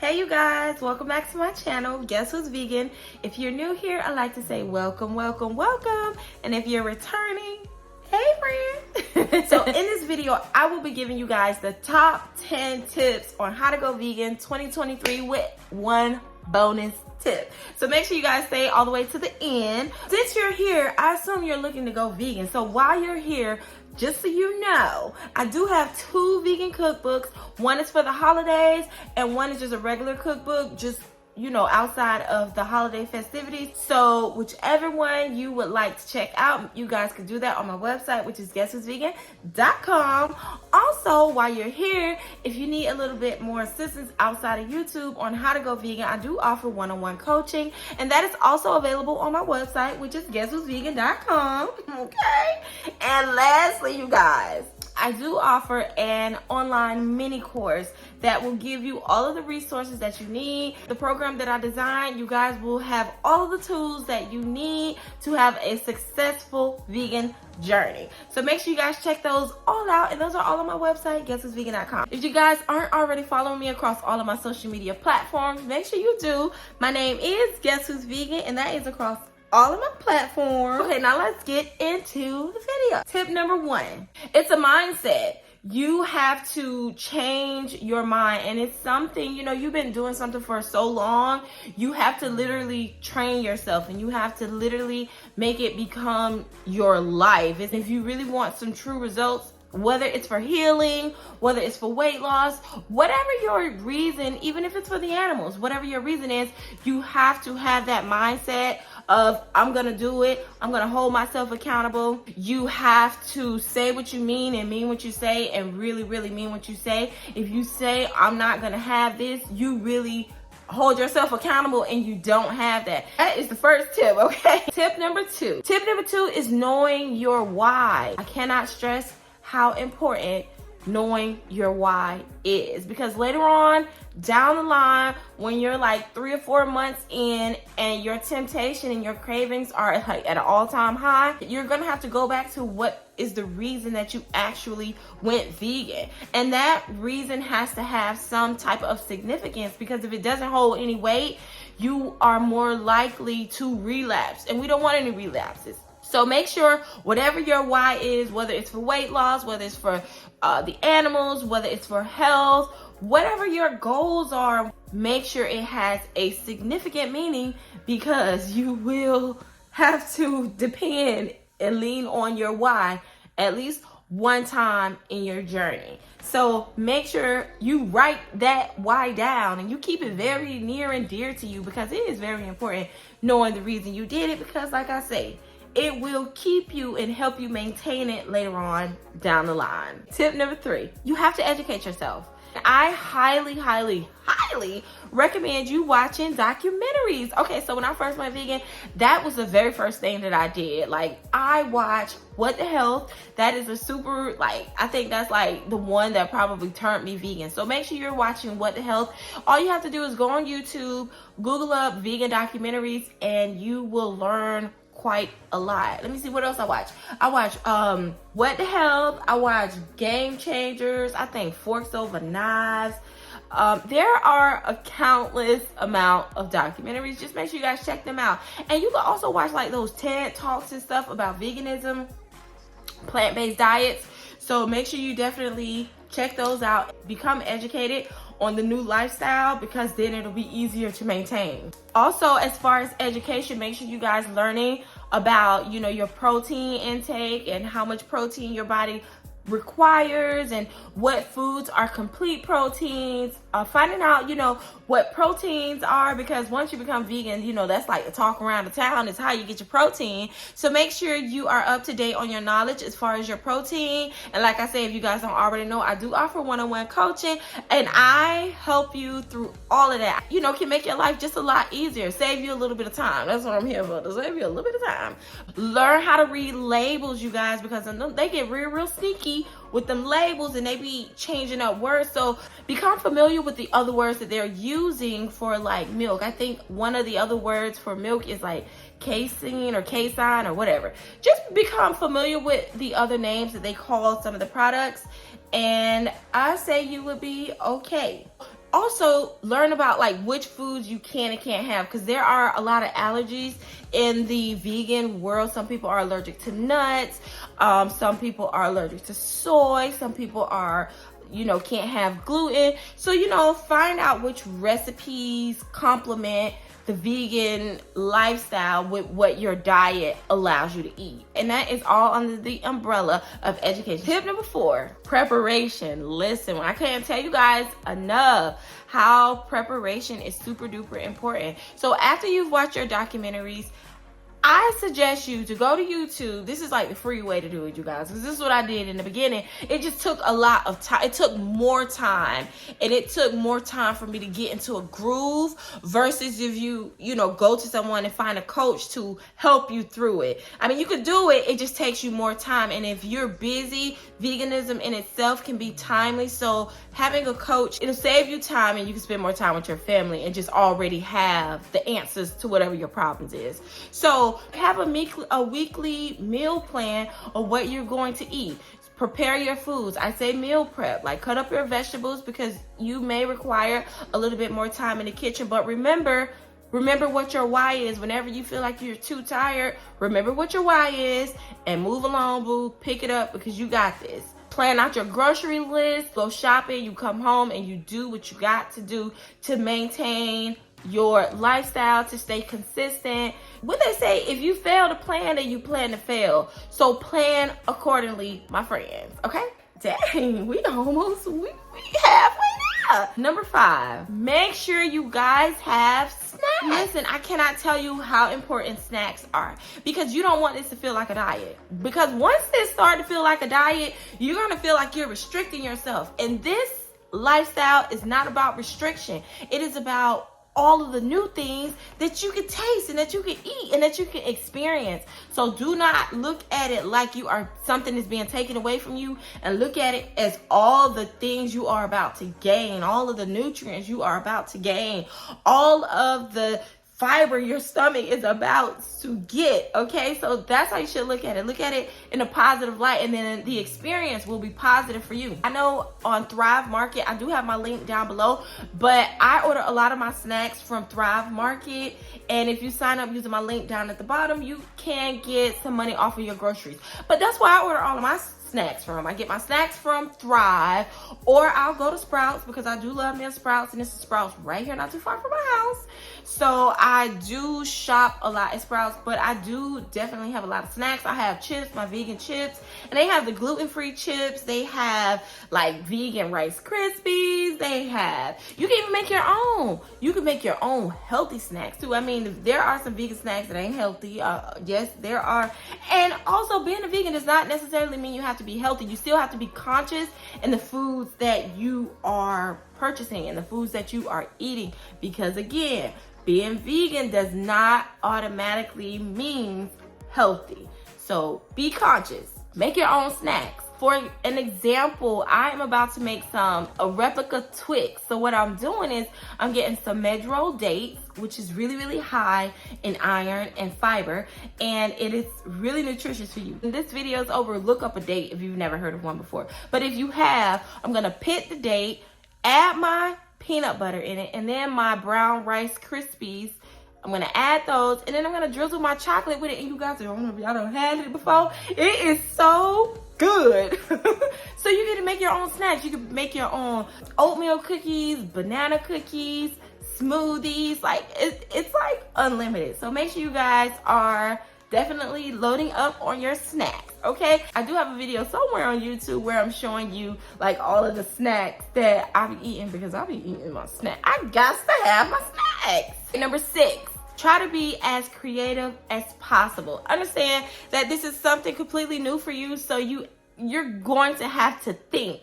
Hey you guys, welcome back to my channel. Guess who's vegan? If you're new here, I like to say welcome, welcome, welcome. And if you're returning, hey friend. So in this video, I will be giving you guys the top 10 tips on how to go vegan 2023 with one bonus tip. So make sure you guys stay all the way to the end. Since you're here, I assume you're looking to go vegan. So while you're here, just so you know, I do have two vegan cookbooks. One is for the holidays and one is just a regular cookbook, just, you know, outside of the holiday festivities. So whichever one you would like to check out, you guys can do that on my website, which is guesswho'svegan.com. Also, while you're here, if you need a little bit more assistance outside of YouTube on how to go vegan, I do offer one-on-one coaching, and that is also available on my website, which is guesswho'svegan.com. Okay. And lastly, you guys, I do offer an online mini course that will give you all of the resources that you need. The program that I designed, you guys will have all of the tools that you need to have a successful vegan journey. So make sure you guys check those all out, and those are all on my website, guesswho'svegan.com. If you guys aren't already following me across all of my social media platforms, make sure you do. My name is Guess Who's Vegan, and that is across all of my platforms. Okay, now let's get into the video. Tip number one, it's a mindset. You have to change your mind, and it's something, you know, you've been doing something for so long, you have to literally train yourself, and you have to literally make it become your life. And if you really want some true results, whether it's for healing, whether it's for weight loss, whatever your reason, even if it's for the animals, whatever your reason is, you have to have that mindset of, I'm gonna do it, I'm gonna hold myself accountable. You have to say what you mean and mean what you say and really, really mean what you say. If you say, I'm not gonna have this, you really hold yourself accountable and you don't have that. That is the first tip, okay? Tip number two. Tip number two is knowing your why. I cannot stress how important knowing your why is, because later on down the line, when you're like 3 or 4 months in and your temptation and your cravings are like at an all-time high, you're gonna have to go back to what is the reason that you actually went vegan. And that reason has to have some type of significance, because if it doesn't hold any weight, you are more likely to relapse, and we don't want any relapses. So make sure whatever your why is, whether it's for weight loss, whether it's for the animals, whether it's for health, whatever your goals are, make sure it has a significant meaning, because you will have to depend and lean on your why at least one time in your journey. So make sure you write that why down and you keep it very near and dear to you, because it is very important knowing the reason you did it, because like I say, it will keep you and help you maintain it later on down the line. Tip number three, you have to educate yourself. I highly, highly, highly recommend you watching documentaries. Okay, so when I first went vegan, that was the very first thing that I did. Like, I watched What the Health. That is a super, like, I think that's like the one that probably turned me vegan. So make sure you're watching What the Health. All you have to do is go on YouTube, Google up vegan documentaries, and you will learn quite a lot. Let me see what else I watch. I watch What the Health. I watch Game Changers. I think Forks Over Knives. There are a countless amount of documentaries. Just make sure you guys check them out. And you can also watch like those TED Talks and stuff about veganism, plant-based diets. So make sure you definitely check those out. Become educated on the new lifestyle, because then it'll be easier to maintain. Also, as far as education, make sure you guys learning about, you know, your protein intake and how much protein your body requires and what foods are complete proteins, finding out, you know, what proteins are, because once you become vegan, you know, that's like the talk around the town is how you get your protein. So make sure you are up to date on your knowledge as far as your protein. And like I say, if you guys don't already know, I do offer one-on-one coaching, and I help you through all of that. You know, can make your life just a lot easier, save you a little bit of time. That's what I'm here for, to save you a little bit of time. Learn how to read labels, you guys, because they get real sneaky with them labels, and they be changing up words. So become familiar with the other words that they're using for like milk. I think one of the other words for milk is like casein or casein or whatever. Just become familiar with the other names that they call some of the products, and I say you would be okay. also learn about like which foods you can and can't have, because there are a lot of allergies in the vegan world. Some people are allergic to nuts, some people are allergic to soy, some people are, you know, can't have gluten. So, you know, find out which recipes complement the vegan lifestyle with what your diet allows you to eat. And that is all under the umbrella of education. Tip number 4, preparation. Listen, I can't tell you guys enough how preparation is super duper important. So after you've watched your documentaries, I suggest you to go to YouTube. This is like the free way to do it, you guys, because this is what I did in the beginning. It just took a lot of time. It took more time, and it took more time for me to get into a groove versus if you know, go to someone and find a coach to help you through it. I mean, you could do it. It just takes you more time. And if you're busy, veganism in itself can be timely. So having a coach, it'll save you time, and you can spend more time with your family and just already have the answers to whatever your problems is. So have a weekly meal plan of what you're going to eat. Prepare your foods. I say meal prep, like cut up your vegetables, because you may require a little bit more time in the kitchen. But remember what your why is. Whenever you feel like you're too tired, remember what your why is and move along, boo. Pick it up, because you got this. Plan out your grocery list, go shopping, you come home and you do what you got to do to maintain your lifestyle, to stay consistent. What they say, if you fail to plan, then you plan to fail. So plan accordingly, my friends, okay? Dang, we halfway there. Number 5, make sure you guys have snacks. Listen, I cannot tell you how important snacks are, because you don't want this to feel like a diet. Because once this starts to feel like a diet, you're gonna feel like you're restricting yourself. And this lifestyle is not about restriction. It is about all of the new things that you can taste and that you can eat and that you can experience. So do not look at it like you are something is being taken away from you, and look at it as all the things you are about to gain, all of the nutrients you are about to gain, all of the fiber your stomach is about to get. Okay, so that's how you should look at it. Look at it in a positive light, and then the experience will be positive for you. I know on Thrive Market, I do have my link down below, but I order a lot of my snacks from Thrive Market, and if you sign up using my link down at the bottom, you can get some money off of your groceries. But that's why I order all of my snacks from. I get my snacks from Thrive, or I'll go to Sprouts, because I do love me a Sprouts, and this is Sprouts right here, not too far from my house. So I do shop a lot at Sprouts, but I do definitely have a lot of snacks. I have chips, my vegan chips, and they have the gluten-free chips. They have like vegan Rice Krispies. They have, you can even make your own. You can make your own healthy snacks too. I mean, there are some vegan snacks that ain't healthy. Yes, there are. And also, being a vegan does not necessarily mean you have to be healthy. You still have to be conscious in the foods that you are purchasing and the foods that you are eating, because again, being vegan does not automatically mean healthy. So be conscious. Make your own snacks. For an example, I am about to make a replica Twix. So what I'm doing is I'm getting some Medroll dates, which is really, really high in iron and fiber, and it is really nutritious for you. When this video is over, look up a date if you've never heard of one before. But if you have, I'm gonna pit the date, add my peanut butter in it, and then my brown Rice Krispies. I'm gonna add those, and then I'm gonna drizzle my chocolate with it. And you guys, I don't know if y'all done had it before. It is so good. So you get to make your own snacks. You can make your own oatmeal cookies, banana cookies, smoothies. Like it's like unlimited. So make sure you guys are definitely loading up on your snacks, okay? I do have a video somewhere on YouTube where I'm showing you like all of the snacks that I be eating, because I be eating my snack. I got to have my snacks. Number 6, try to be as creative as possible. Understand that this is something completely new for you, so you're going to have to think.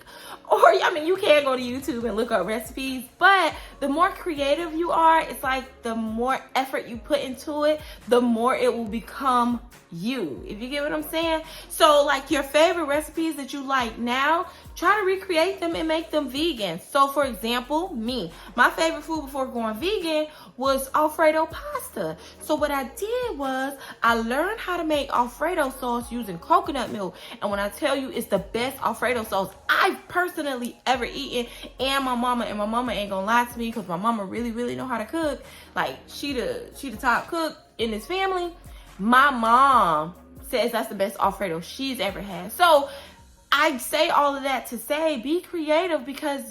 Or, I mean, you can go to YouTube and look up recipes, but the more creative you are, it's like the more effort you put into it, the more it will become you, if you get what I'm saying. So like your favorite recipes that you like now, try to recreate them and make them vegan. So for example, my favorite food before going vegan was Alfredo pasta. So what I did was I learned how to make Alfredo sauce using coconut milk. And when I tell you it's the best Alfredo sauce I've personally ever eaten, and my mama ain't gonna lie to me, because my mama really know how to cook. Like she the top cook in this family. My mom says that's the best Alfredo she's ever had. So I say all of that to say, be creative, because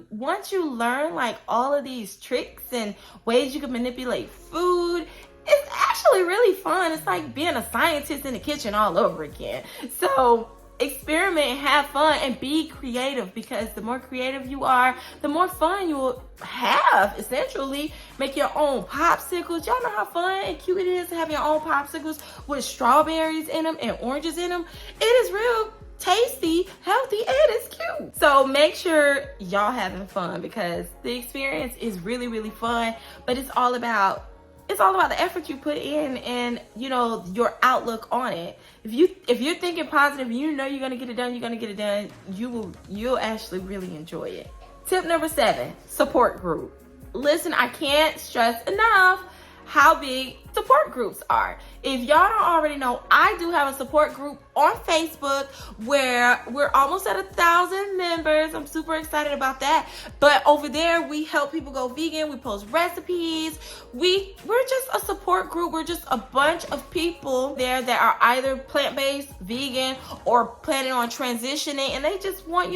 once you learn like all of these tricks and ways you can manipulate food, it's actually really fun. It's like being a scientist in the kitchen all over again. So experiment and have fun and be creative, because the more creative you are, the more fun you will have. Essentially, make your own popsicles. Y'all know how fun and cute it is to have your own popsicles with strawberries in them and oranges in them. It is real tasty, healthy, and it's cute. So make sure y'all having fun, because the experience is really fun, but it's all about the effort you put in and your outlook on it. If you're thinking positive, you're gonna get it done, you'll actually really enjoy it. Tip number 7, support group. Listen, I can't stress enough how big support groups are. If y'all don't already know, I do have a support group on Facebook where we're almost at 1,000 members. I'm super excited about that. But over there, we help people go vegan. We post recipes. We're just a support group. We're just a bunch of people there that are either plant-based, vegan, or planning on transitioning, and they just want,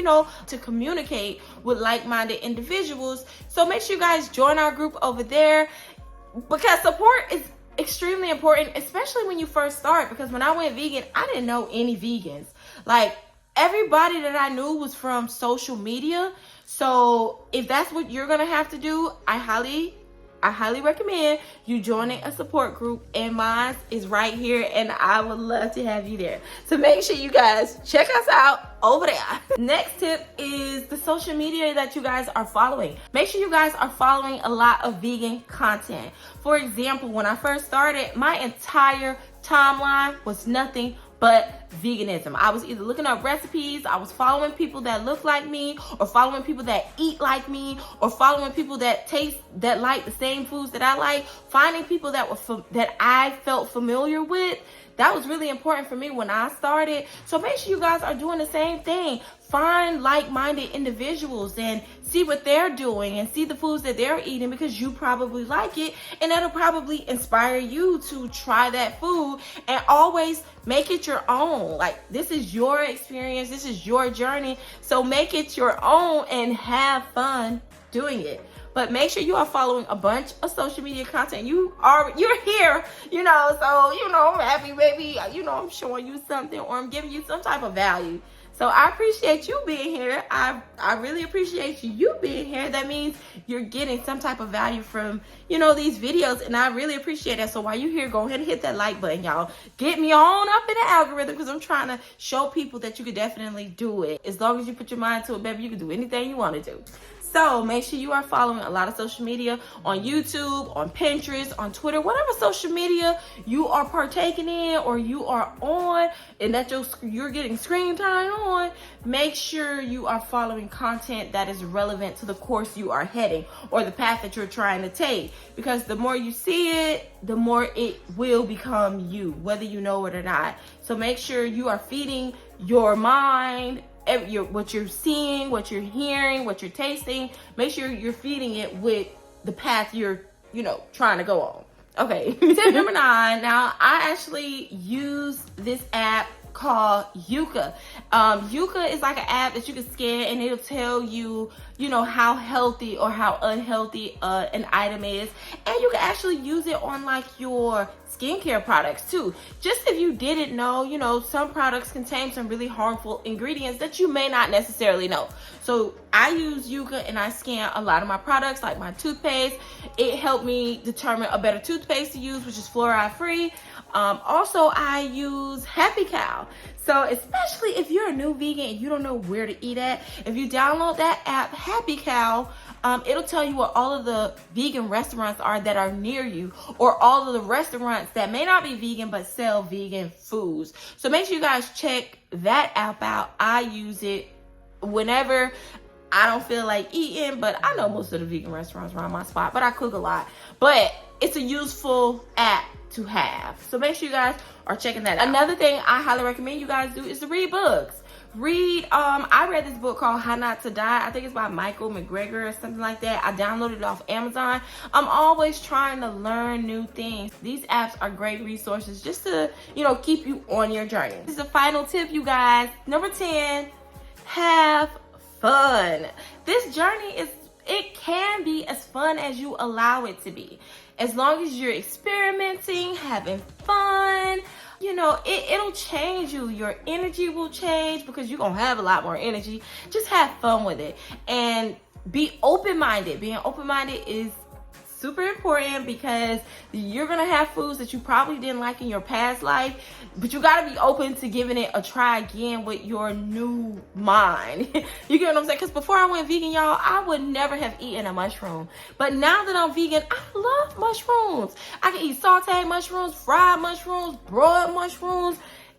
to communicate with like-minded individuals. So make sure you guys join our group over there, because support is extremely important, especially when you first start. Because when I went vegan, I didn't know any vegans. Like, everybody that I knew was from social media. So if that's what you're gonna have to do, I highly recommend you joining a support group, and mine is right here, and I would love to have you there. So make sure you guys check us out over there. Next tip is the social media that you guys are following. Make sure you guys are following a lot of vegan content. For example, when I first started, my entire timeline was nothing but veganism. I was either looking up recipes, I was following people that look like me, or following people that eat like me, or following people that like the same foods that I like, finding people that I felt familiar with. That was really important for me when I started. So make sure you guys are doing the same thing. Find like-minded individuals and see what they're doing and see the foods that they're eating, because you probably like it, and that'll probably inspire you to try that food. And always make it your own. Like, this is your experience, this is your journey, so make it your own and have fun doing it. But make sure you are following a bunch of social media content. You're here, so I'm happy, baby. I'm showing you something, or I'm giving you some type of value. So I appreciate you being here. I really appreciate you being here. That means you're getting some type of value from, these videos, and I really appreciate that. So while you're here, go ahead and hit that like button, y'all. Get me on up in the algorithm, because I'm trying to show people that you could definitely do it. As long as you put your mind to it, baby, you can do anything you want to do. So make sure you are following a lot of social media on YouTube, on Pinterest, on Twitter, whatever social media you are partaking in or you are on, and that you're getting screen time on. Make sure you are following content that is relevant to the course you are heading, or the path that you're trying to take. Because the more you see it, the more it will become you, whether you know it or not. So make sure you are feeding your mind, what you're seeing, what you're hearing, what you're tasting. Make sure you're feeding it with the path you're, trying to go on. Okay. Tip number 9. Now, I actually use this app called Yuka. Yuka is like an app that you can scan, and it'll tell you, how healthy or how unhealthy an item is. And you can actually use it on like your skincare products too. Just if you didn't know, some products contain some really harmful ingredients that you may not necessarily know. So I use Yuka, and I scan a lot of my products, like my toothpaste. It helped me determine a better toothpaste to use, which is fluoride free. Also, I use Happy Cow. So especially if you're a new vegan and you don't know where to eat at, if you download that app, Happy Cow, it'll tell you what all of the vegan restaurants are that are near you, or all of the restaurants that may not be vegan but sell vegan foods. So make sure you guys check that app out. I use it whenever I don't feel like eating, but I know most of the vegan restaurants around my spot, but I cook a lot. But it's a useful app to have. So make sure you guys are checking that out. Another thing I highly recommend you guys do is to read books. I read this book called How Not to Die. I think it's by Michael McGregor or something like that. I downloaded it off Amazon. I'm always trying to learn new things. These apps are great resources just to, keep you on your journey. This is the final tip, you guys. Number 10, have fun. This journey it can be as fun as you allow it to be. As long as you're experimenting, having fun, it'll change you. Your energy will change because you're going to have a lot more energy. Just have fun with it and be open-minded. Being open-minded is super important because you're going to have foods that you probably didn't like in your past life, but you got to be open to giving it a try again with your new mind. You get what I'm saying? Because before I went vegan, y'all, I would never have eaten a mushroom. But now that I'm vegan, I love mushrooms. I can eat sauteed mushrooms, fried mushrooms, broiled mushrooms,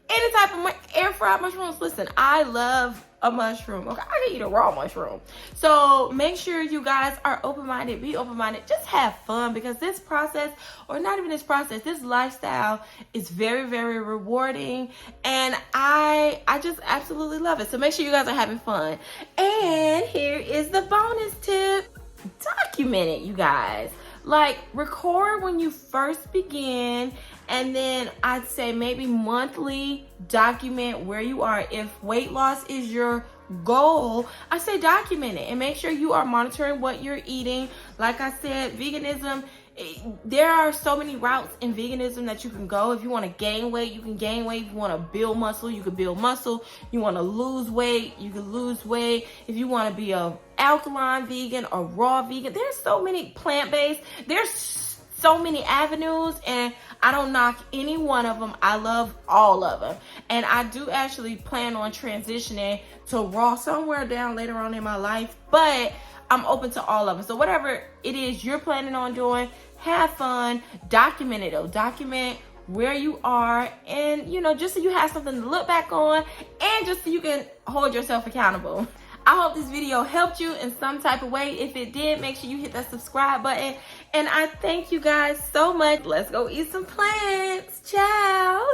any type of air fried mushrooms. Listen, I love a mushroom. Okay, I can eat a raw mushroom. So make sure you guys are open-minded. Be open-minded. Just have fun because this process, or not even this process, this lifestyle is very, very rewarding, and I just absolutely love it. So make sure you guys are having fun. And here is the bonus tip. Document it, you guys. Like, record when you first begin, and then I'd say maybe monthly document where you are. If weight loss is your goal, I say document it and make sure you are monitoring what you're eating. Like I said, veganism, there are so many routes in veganism that you can go. If you want to gain weight, you can gain weight. If you want to build muscle, you can build muscle. You want to lose weight, you can lose weight. If you want to be a alkaline vegan or raw vegan, there's so many plant-based. There's so many avenues, and I don't knock any one of them. I love all of them. And I do actually plan on transitioning to raw somewhere down later on in my life, but I'm open to all of them. So whatever it is you're planning on doing, have fun, document it though. Document where you are, and just so you have something to look back on, and just so you can hold yourself accountable. I hope this video helped you in some type of way. If it did, make sure you hit that subscribe button. And I thank you guys so much. Let's go eat some plants. Ciao.